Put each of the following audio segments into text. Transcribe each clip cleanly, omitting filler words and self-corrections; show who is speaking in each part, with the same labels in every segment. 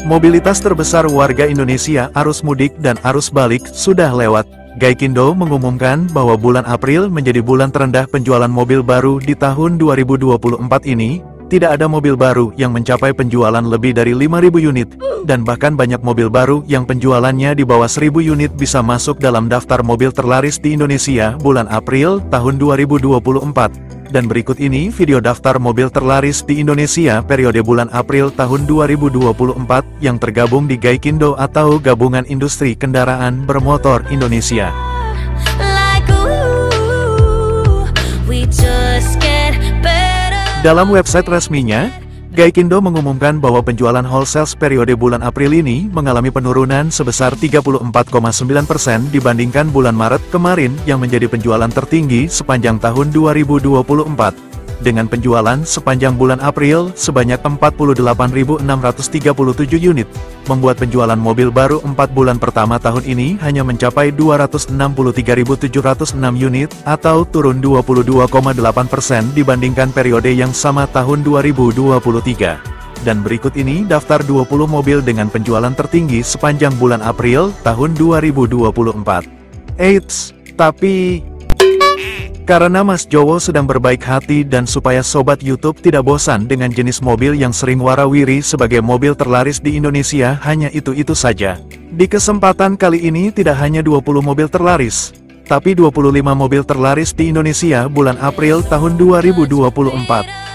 Speaker 1: Mobilitas terbesar warga Indonesia arus mudik dan arus balik sudah lewat. Gaikindo mengumumkan bahwa bulan April menjadi bulan terendah penjualan mobil baru di tahun 2024 ini. Tidak ada mobil baru yang mencapai penjualan lebih dari 5.000 unit, dan bahkan banyak mobil baru yang penjualannya di bawah 1.000 unit bisa masuk dalam daftar mobil terlaris di Indonesia bulan April tahun 2024. Dan berikut ini video daftar mobil terlaris di Indonesia periode bulan April tahun 2024 yang tergabung di Gaikindo atau Gabungan Industri Kendaraan Bermotor Indonesia. Dalam website resminya, Gaikindo mengumumkan bahwa penjualan wholesale periode bulan April ini mengalami penurunan sebesar 34,9% dibandingkan bulan Maret kemarin yang menjadi penjualan tertinggi sepanjang tahun 2024. Dengan penjualan sepanjang bulan April sebanyak 48.637 unit, membuat penjualan mobil baru 4 bulan pertama tahun ini hanya mencapai 263.706 unit, atau turun 22,8% dibandingkan periode yang sama tahun 2023. Dan berikut ini daftar 20 mobil dengan penjualan tertinggi sepanjang bulan April tahun 2024. Eits, tapi karena Mas Jowo sedang berbaik hati dan supaya Sobat YouTube tidak bosan dengan jenis mobil yang sering warawiri sebagai mobil terlaris di Indonesia, hanya itu-itu saja. Di kesempatan kali ini tidak hanya 20 mobil terlaris, tapi 25 mobil terlaris di Indonesia bulan April tahun 2024.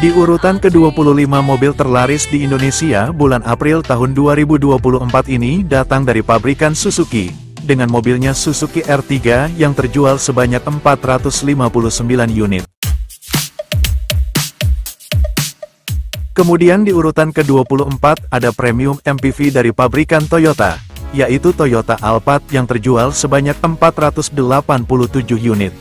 Speaker 1: Di urutan ke-25 mobil terlaris di Indonesia bulan April tahun 2024 ini datang dari pabrikan Suzuki, dengan mobilnya Suzuki R3 yang terjual sebanyak 459 unit. Kemudian di urutan ke-24 ada premium MPV dari pabrikan Toyota, yaitu Toyota Alphard yang terjual sebanyak 487 unit.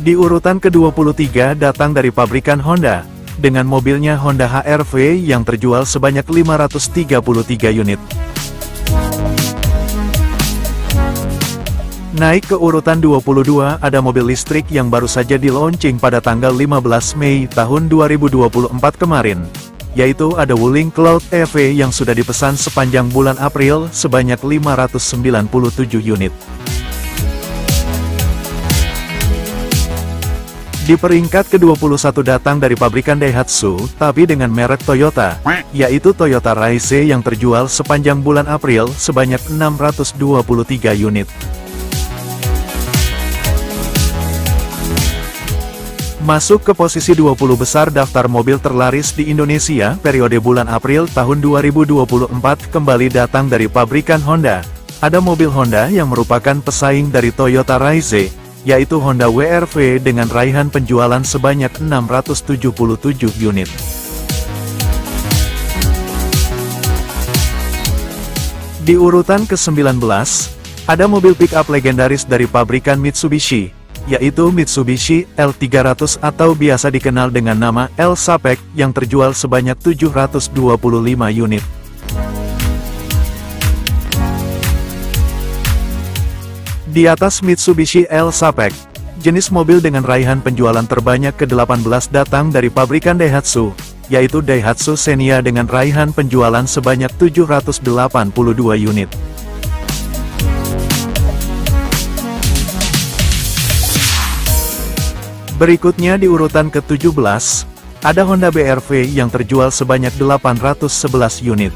Speaker 1: Di urutan ke-23 datang dari pabrikan Honda, dengan mobilnya Honda HR-V yang terjual sebanyak 533 unit. Naik ke urutan 22 ada mobil listrik yang baru saja di-launching pada tanggal 15 Mei tahun 2024 kemarin, yaitu ada Wuling Cloud EV yang sudah dipesan sepanjang bulan April sebanyak 597 unit. Di peringkat ke-21 datang dari pabrikan Daihatsu, tapi dengan merek Toyota, yaitu Toyota Raize yang terjual sepanjang bulan April sebanyak 623 unit. Masuk ke posisi 20 besar daftar mobil terlaris di Indonesia periode bulan April tahun 2024 kembali datang dari pabrikan Honda. Ada mobil Honda yang merupakan pesaing dari Toyota Raize, yaitu Honda WR-V dengan raihan penjualan sebanyak 677 unit. Di urutan ke-19, ada mobil pick-up legendaris dari pabrikan Mitsubishi, yaitu Mitsubishi L300 atau biasa dikenal dengan nama L-Sapec yang terjual sebanyak 725 unit. Di atas Mitsubishi L-Sapec, jenis mobil dengan raihan penjualan terbanyak ke-18 datang dari pabrikan Daihatsu, yaitu Daihatsu Xenia dengan raihan penjualan sebanyak 782 unit. Berikutnya di urutan ke-17, ada Honda BR-V yang terjual sebanyak 811 unit.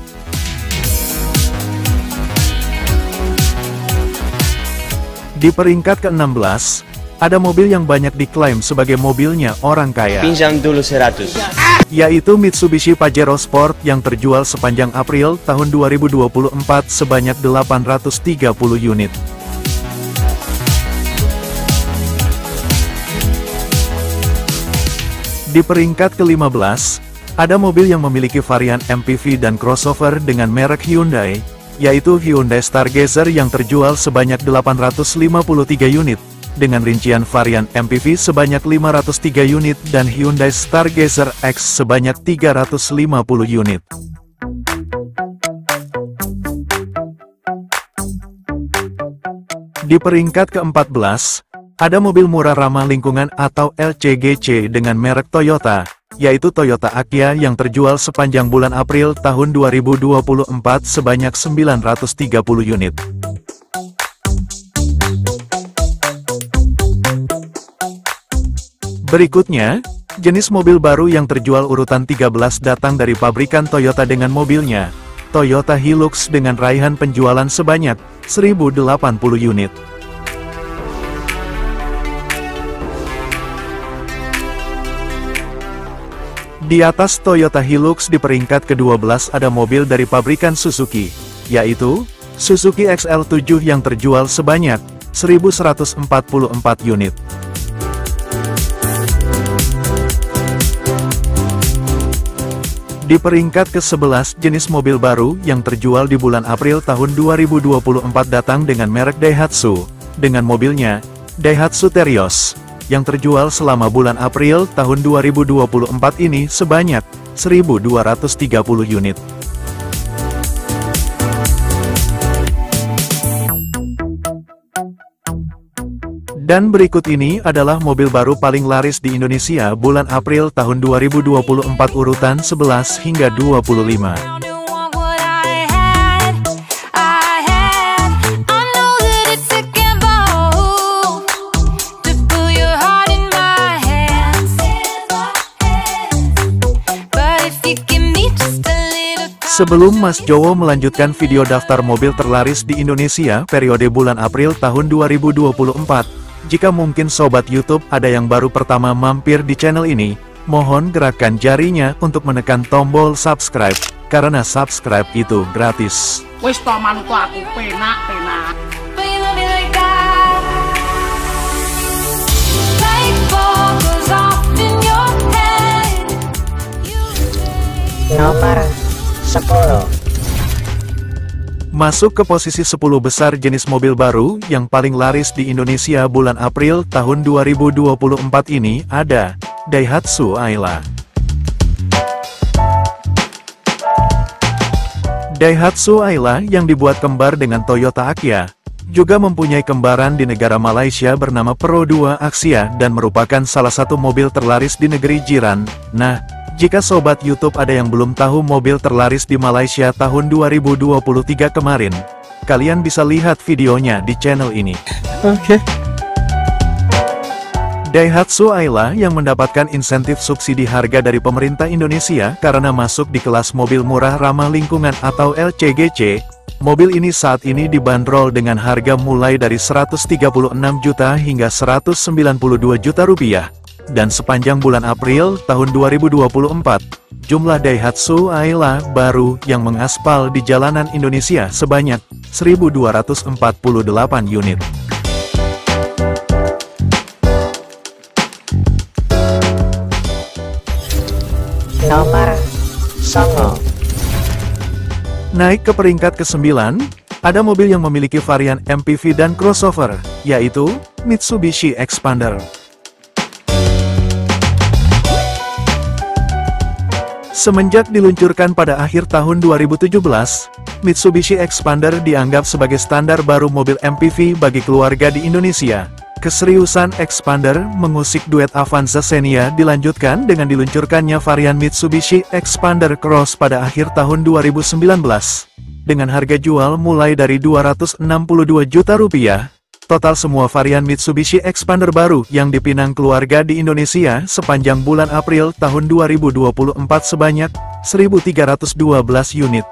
Speaker 1: Di peringkat ke-16, ada mobil yang banyak diklaim sebagai mobilnya orang kaya.
Speaker 2: Pinjam dulu 100.
Speaker 1: Yaitu Mitsubishi Pajero Sport yang terjual sepanjang April tahun 2024 sebanyak 830 unit. Di peringkat ke-15, ada mobil yang memiliki varian MPV dan crossover dengan merek Hyundai, yaitu Hyundai Stargazer yang terjual sebanyak 853 unit, dengan rincian varian MPV sebanyak 503 unit dan Hyundai Stargazer X sebanyak 350 unit. Di peringkat ke-14, ada mobil murah ramah lingkungan atau LCGC dengan merek Toyota, yaitu Toyota Agya yang terjual sepanjang bulan April tahun 2024 sebanyak 930 unit. Berikutnya, jenis mobil baru yang terjual urutan 13 datang dari pabrikan Toyota dengan mobilnya, Toyota Hilux dengan raihan penjualan sebanyak 1080 unit. Di atas Toyota Hilux di peringkat ke-12 ada mobil dari pabrikan Suzuki, yaitu Suzuki XL7 yang terjual sebanyak 1144 unit. Di peringkat ke-11 jenis mobil baru yang terjual di bulan April tahun 2024 datang dengan merek Daihatsu, dengan mobilnya, Daihatsu Terios, yang terjual selama bulan April tahun 2024 ini sebanyak 1230 unit. Dan berikut ini adalah mobil baru paling laris di Indonesia bulan April tahun 2024 urutan 11 hingga 25. Sebelum Mas Jowo melanjutkan video daftar mobil terlaris di Indonesia periode bulan April tahun 2024, jika mungkin Sobat YouTube ada yang baru pertama mampir di channel ini, mohon gerakkan jarinya untuk menekan tombol subscribe, karena subscribe itu gratis.
Speaker 2: Wis to manut aku penak-penak.
Speaker 3: Nomor 10.
Speaker 1: Masuk ke posisi 10 besar jenis mobil baru yang paling laris di Indonesia bulan April tahun 2024 ini ada Daihatsu Ayla. Daihatsu Ayla yang dibuat kembar dengan Toyota Agya, juga mempunyai kembaran di negara Malaysia bernama Pro 2 Axia dan merupakan salah satu mobil terlaris di negeri jiran. Nah, jika Sobat YouTube ada yang belum tahu mobil terlaris di Malaysia tahun 2023 kemarin, kalian bisa lihat videonya di channel ini.
Speaker 3: Oke.
Speaker 1: Daihatsu Ayla yang mendapatkan insentif subsidi harga dari pemerintah Indonesia karena masuk di kelas mobil murah ramah lingkungan atau LCGC, mobil ini saat ini dibanderol dengan harga mulai dari 136 juta hingga 192 juta rupiah. Dan sepanjang bulan April tahun 2024, jumlah Daihatsu Ayla baru yang mengaspal di jalanan Indonesia sebanyak 1.248 unit.
Speaker 3: Nomor 10.
Speaker 1: Naik ke peringkat ke-9, ada mobil yang memiliki varian MPV dan crossover, yaitu Mitsubishi Xpander. Semenjak diluncurkan pada akhir tahun 2017, Mitsubishi Xpander dianggap sebagai standar baru mobil MPV bagi keluarga di Indonesia. Keseriusan Xpander mengusik duet Avanza Xenia dilanjutkan dengan diluncurkannya varian Mitsubishi Xpander Cross pada akhir tahun 2019. Dengan harga jual mulai dari 262 juta rupiah. Total semua varian Mitsubishi Xpander baru yang dipinang keluarga di Indonesia sepanjang bulan April tahun 2024 sebanyak 1.312 unit.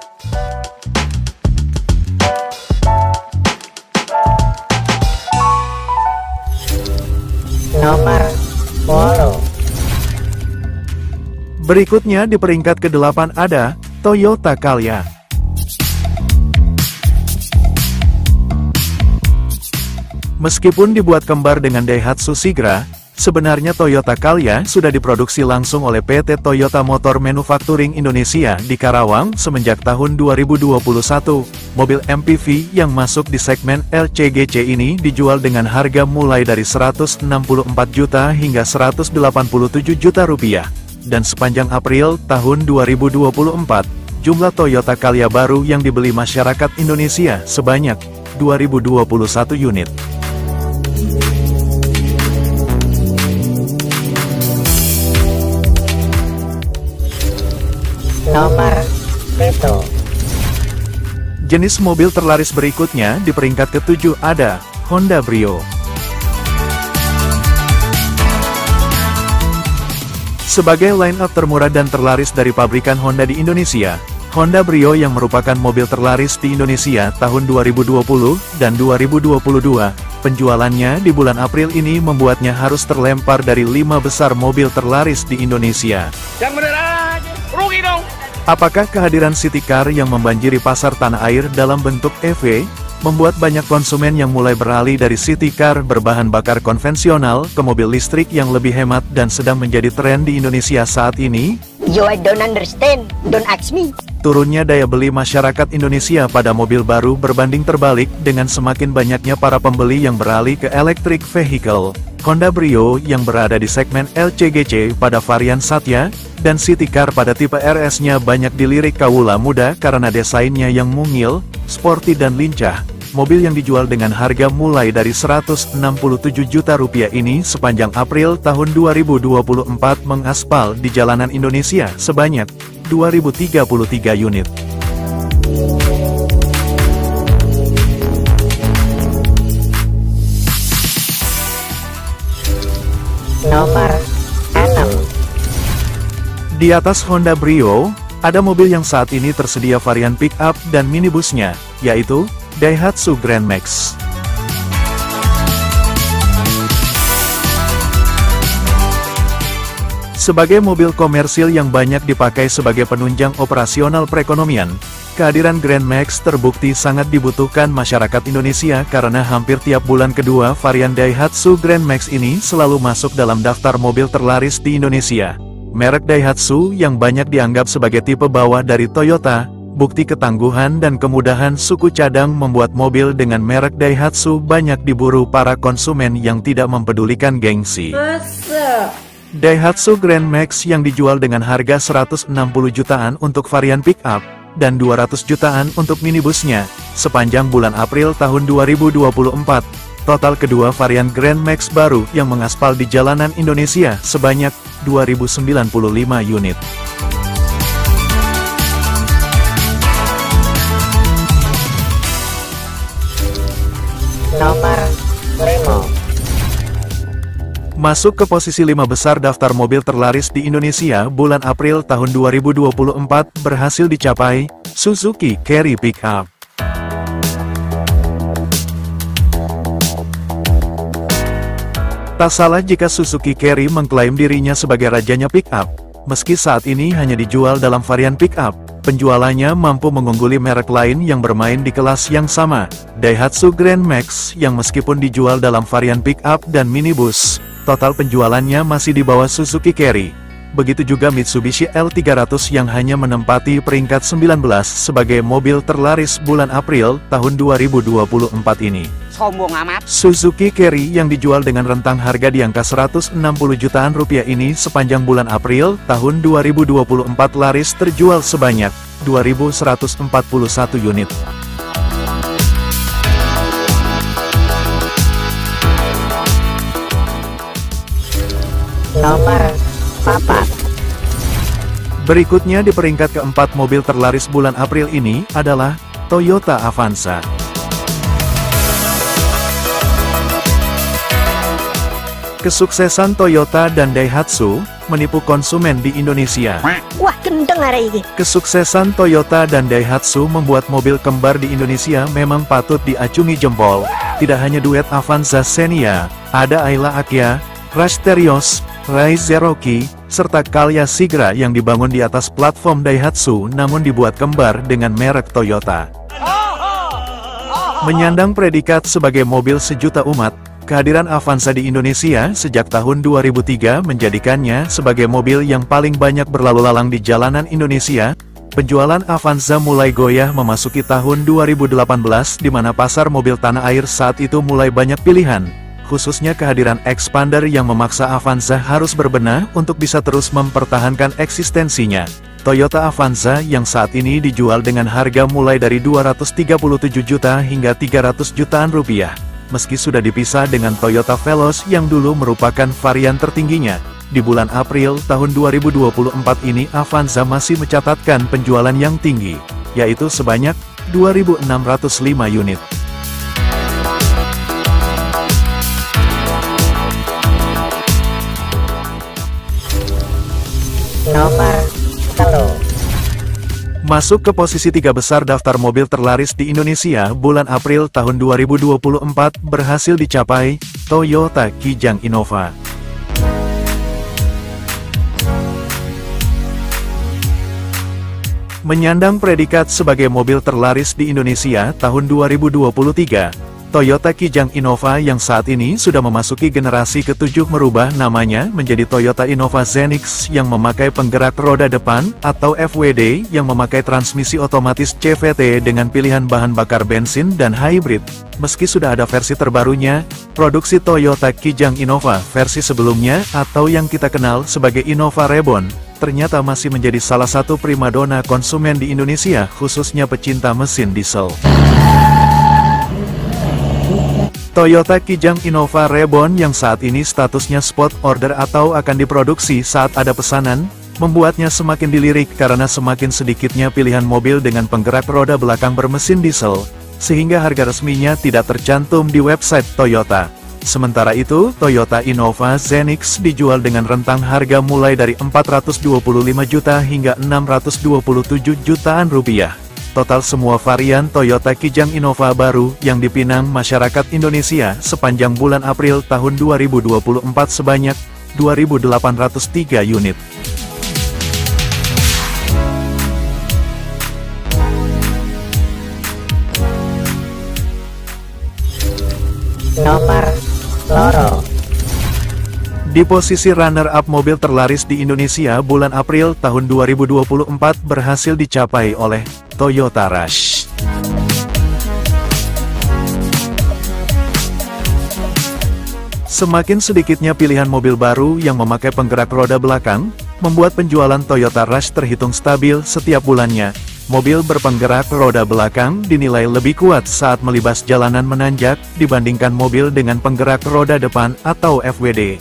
Speaker 3: Nomor 10.
Speaker 1: Berikutnya di peringkat ke-8 ada Toyota Calya. Meskipun dibuat kembar dengan Daihatsu Sigra, sebenarnya Toyota Calya sudah diproduksi langsung oleh PT Toyota Motor Manufacturing Indonesia di Karawang semenjak tahun 2021. Mobil MPV yang masuk di segmen LCGC ini dijual dengan harga mulai dari 164 juta hingga 187 juta rupiah. Dan sepanjang April tahun 2024, jumlah Toyota Calya baru yang dibeli masyarakat Indonesia sebanyak 2021 unit.
Speaker 3: Nomor 7.
Speaker 1: Jenis mobil terlaris berikutnya di peringkat ke-7 ada Honda Brio. Sebagai line-up termurah dan terlaris dari pabrikan Honda di Indonesia, Honda Brio yang merupakan mobil terlaris di Indonesia tahun 2020 dan 2022, penjualannya di bulan April ini membuatnya harus terlempar dari 5 besar mobil terlaris di Indonesia.
Speaker 2: Yang bener aja, rugi dong.
Speaker 1: Apakah kehadiran city car yang membanjiri pasar tanah air dalam bentuk EV, membuat banyak konsumen yang mulai beralih dari city car berbahan bakar konvensional ke mobil listrik yang lebih hemat dan sedang menjadi tren di Indonesia saat ini?
Speaker 4: Yo, I don't understand. Don't ask me.
Speaker 1: Turunnya daya beli masyarakat Indonesia pada mobil baru berbanding terbalik dengan semakin banyaknya para pembeli yang beralih ke electric vehicle. Honda Brio yang berada di segmen LCGC pada varian Satya, dan City Car pada tipe RS-nya banyak dilirik kaula muda karena desainnya yang mungil, sporty dan lincah. Mobil yang dijual dengan harga mulai dari Rp167 juta ini sepanjang April tahun 2024 mengaspal di jalanan Indonesia sebanyak 2033 unit.
Speaker 3: Nomor 6.
Speaker 1: Di atas Honda Brio, ada mobil yang saat ini tersedia varian pick-up dan minibusnya, yaitu Daihatsu Grand Max. Sebagai mobil komersil yang banyak dipakai sebagai penunjang operasional perekonomian, kehadiran Grand Max terbukti sangat dibutuhkan masyarakat Indonesia karena hampir tiap bulan kedua varian Daihatsu Grand Max ini selalu masuk dalam daftar mobil terlaris di Indonesia. Merek Daihatsu yang banyak dianggap sebagai tipe bawah dari Toyota, bukti ketangguhan dan kemudahan suku cadang membuat mobil dengan merek Daihatsu banyak diburu para konsumen yang tidak mempedulikan gengsi. Daihatsu Grand Max yang dijual dengan harga 160 jutaan untuk varian pick-up, dan 200 jutaan untuk minibusnya, sepanjang bulan April tahun 2024. Total kedua varian Grand Max baru yang mengaspal di jalanan Indonesia sebanyak 2095 unit.
Speaker 3: Nomor 5.
Speaker 1: Masuk ke posisi 5 besar daftar mobil terlaris di Indonesia bulan April tahun 2024 berhasil dicapai Suzuki Carry Pickup. Tak salah jika Suzuki Carry mengklaim dirinya sebagai rajanya pickup. Meski saat ini hanya dijual dalam varian pickup, penjualannya mampu mengungguli merek lain yang bermain di kelas yang sama, Daihatsu Grand Max yang meskipun dijual dalam varian pickup dan minibus, total penjualannya masih di bawah Suzuki Carry. Begitu juga Mitsubishi L300 yang hanya menempati peringkat 19 sebagai mobil terlaris bulan April tahun 2024 ini.
Speaker 2: Sombong amat.
Speaker 1: Suzuki Carry yang dijual dengan rentang harga di angka 160 jutaan rupiah ini sepanjang bulan April tahun 2024 laris terjual sebanyak 2.141 unit.
Speaker 3: Nomor 4.
Speaker 1: Berikutnya di peringkat keempat mobil terlaris bulan April ini adalah Toyota Avanza. Kesuksesan Toyota dan Daihatsu menipu konsumen di Indonesia.
Speaker 4: Wah, gendeng hari ini.
Speaker 1: Kesuksesan Toyota dan Daihatsu membuat mobil kembar di Indonesia memang patut diacungi jempol. Tidak hanya duet Avanza Xenia, ada Ayla Akia, Rush Terios, Rise Cherokee, serta Calya Sigra yang dibangun di atas platform Daihatsu namun dibuat kembar dengan merek Toyota. Menyandang predikat sebagai mobil sejuta umat, kehadiran Avanza di Indonesia sejak tahun 2003 menjadikannya sebagai mobil yang paling banyak berlalu lalang di jalanan Indonesia. Penjualan Avanza mulai goyah memasuki tahun 2018 di mana pasar mobil tanah air saat itu mulai banyak pilihan. khususnya kehadiran expander yang memaksa Avanza harus berbenah untuk bisa terus mempertahankan eksistensinya. Toyota Avanza yang saat ini dijual dengan harga mulai dari 237 juta hingga 300 jutaan rupiah. Meski sudah dipisah dengan Toyota Veloz yang dulu merupakan varian tertingginya, di bulan April tahun 2024 ini Avanza masih mencatatkan penjualan yang tinggi, yaitu sebanyak 2.605 unit.
Speaker 3: Nomor 3.
Speaker 1: Masuk ke posisi 3 besar daftar mobil terlaris di Indonesia bulan April tahun 2024 berhasil dicapai Toyota Kijang Innova. Menyandang predikat sebagai mobil terlaris di Indonesia tahun 2023, Toyota Kijang Innova yang saat ini sudah memasuki generasi ke-7 merubah namanya menjadi Toyota Innova Zenix yang memakai penggerak roda depan atau FWD yang memakai transmisi otomatis CVT dengan pilihan bahan bakar bensin dan hybrid. Meski sudah ada versi terbarunya, produksi Toyota Kijang Innova versi sebelumnya atau yang kita kenal sebagai Innova Reborn, ternyata masih menjadi salah satu primadona konsumen di Indonesia khususnya pecinta mesin diesel. Toyota Kijang Innova Reborn yang saat ini statusnya spot order atau akan diproduksi saat ada pesanan, membuatnya semakin dilirik karena semakin sedikitnya pilihan mobil dengan penggerak roda belakang bermesin diesel, sehingga harga resminya tidak tercantum di website Toyota. Sementara itu, Toyota Innova Zenix dijual dengan rentang harga mulai dari 425 juta hingga 627 jutaan rupiah. Total semua varian Toyota Kijang Innova baru yang dipinang masyarakat Indonesia sepanjang bulan April tahun 2024 sebanyak 2.803 unit.
Speaker 3: Nomor loro.
Speaker 1: Di posisi runner-up mobil terlaris di Indonesia bulan April tahun 2024 berhasil dicapai oleh Toyota Rush. Semakin sedikitnya pilihan mobil baru yang memakai penggerak roda belakang, membuat penjualan Toyota Rush terhitung stabil setiap bulannya. Mobil berpenggerak roda belakang dinilai lebih kuat saat melibas jalanan menanjak dibandingkan mobil dengan penggerak roda depan atau FWD.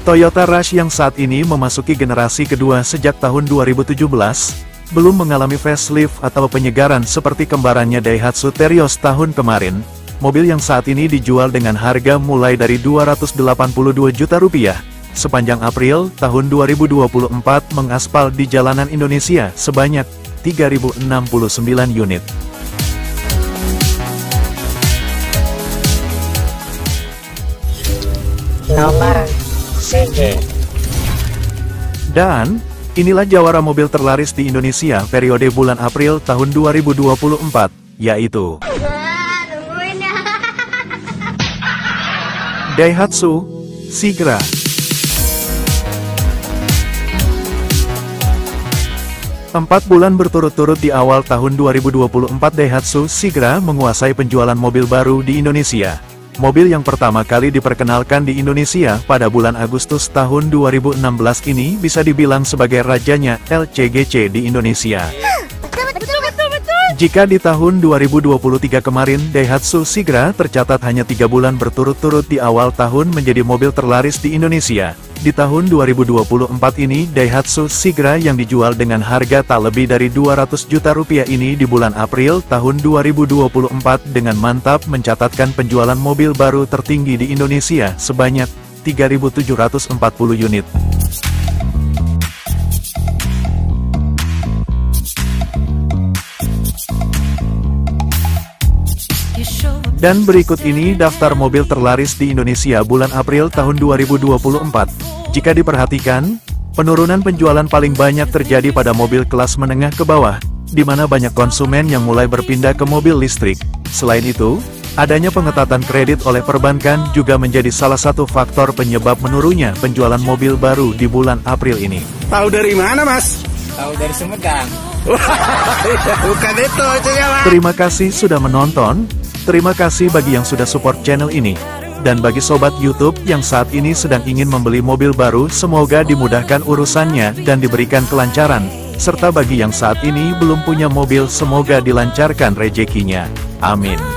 Speaker 1: Toyota Rush yang saat ini memasuki generasi kedua sejak tahun 2017, belum mengalami facelift atau penyegaran seperti kembarannya Daihatsu Terios tahun kemarin. Mobil yang saat ini dijual dengan harga mulai dari 282 juta rupiah. Sepanjang April tahun 2024 mengaspal di jalanan Indonesia sebanyak 3.069 unit.
Speaker 3: Nomor 1.
Speaker 1: Dan, inilah jawara mobil terlaris di Indonesia periode bulan April tahun 2024, yaitu Daihatsu Sigra. Empat bulan berturut-turut di awal tahun 2024 Daihatsu Sigra menguasai penjualan mobil baru di Indonesia. Mobil yang pertama kali diperkenalkan di Indonesia pada bulan Agustus tahun 2016 ini bisa dibilang sebagai rajanya LCGC di Indonesia. Jika di tahun 2023 kemarin Daihatsu Sigra tercatat hanya 3 bulan berturut-turut di awal tahun menjadi mobil terlaris di Indonesia, di tahun 2024 ini Daihatsu Sigra yang dijual dengan harga tak lebih dari 200 juta rupiah ini di bulan April tahun 2024 dengan mantap mencatatkan penjualan mobil baru tertinggi di Indonesia sebanyak 3.740 unit. Dan berikut ini daftar mobil terlaris di Indonesia bulan April tahun 2024. Jika diperhatikan, penurunan penjualan paling banyak terjadi pada mobil kelas menengah ke bawah, di mana banyak konsumen yang mulai berpindah ke mobil listrik. Selain itu, adanya pengetatan kredit oleh perbankan juga menjadi salah satu faktor penyebab menurunnya penjualan mobil baru di bulan April ini.
Speaker 5: Tahu dari mana, Mas?
Speaker 2: Tahu dari Sumedang.
Speaker 5: Bukan itu, Mas.
Speaker 1: Terima kasih sudah menonton. Terima kasih bagi yang sudah support channel ini. Dan bagi sobat YouTube yang saat ini sedang ingin membeli mobil baru, semoga dimudahkan urusannya dan diberikan kelancaran. Serta bagi yang saat ini belum punya mobil, semoga dilancarkan rezekinya. Amin.